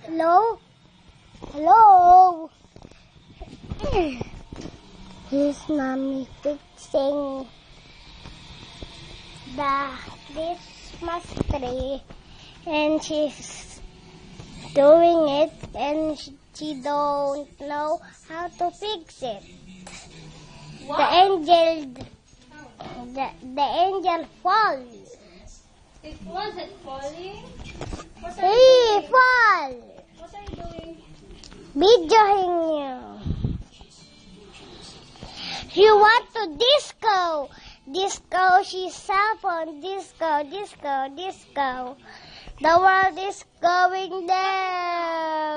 Hello? Hello? Here's Mommy fixing the Christmas tree, and she's doing it, and she don't know how to fix it. What? The angel falls. It wasn't falling. He fall. What are you doing? Videoing you. You want to disco. Disco, she's cell phone. Disco, disco, disco. The world is going down.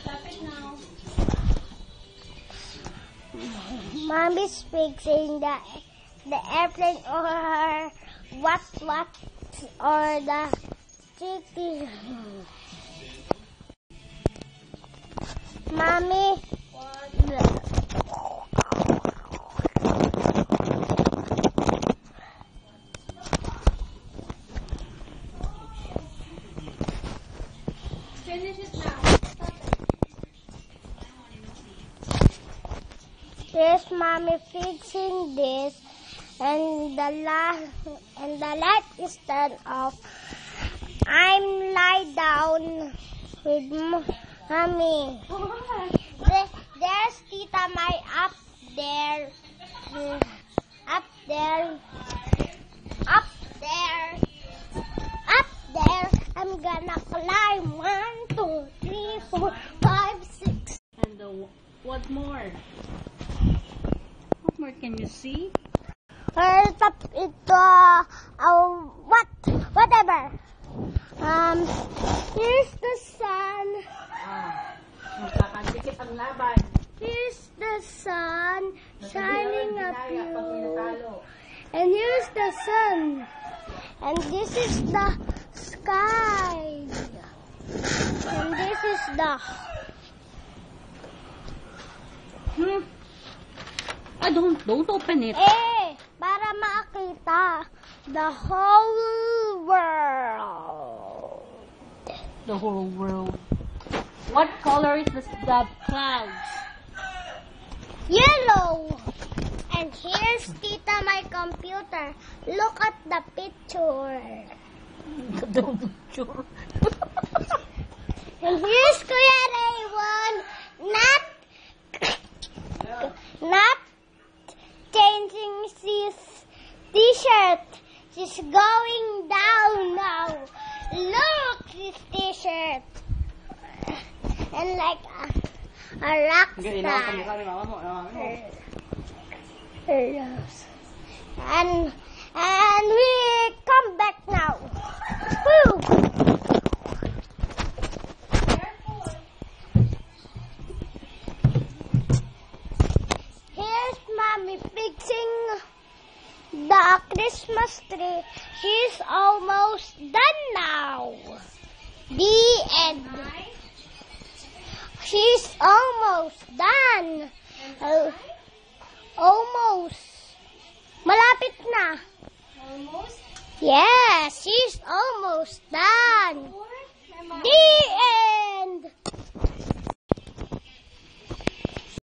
Stop it now. Mommy's fixing the airplane or her what or the chicken. Mommy. Finish it now. Here's Mommy fixing this, and the light is turned off. I'm lie down with Mommy. There's Tita Mai up there. Up there. Up there. Up there. I'm gonna climb 1, 2, 3, 4, 5, 6. And what more? What more can you see? Whatever. Here's the sun. Magkakandikit ang laban. Here's the sun shining up you. And here's the sun. And this is the sky. And this is the... Don't open it. Para makita the whole world. The whole world. What color is the clouds? Yellow. And here's Tita my computer. Look at the picture. The picture. And here's Kuya Raymond. Not changing his t-shirt. She's going down now. Look, his t-shirt. And like a rock star. And we come back now. Woo! Here's Mommy fixing the Christmas tree. She's almost done now. The end. She's almost done. Almost. Malapit na. Almost? Yes, she's almost done. The end.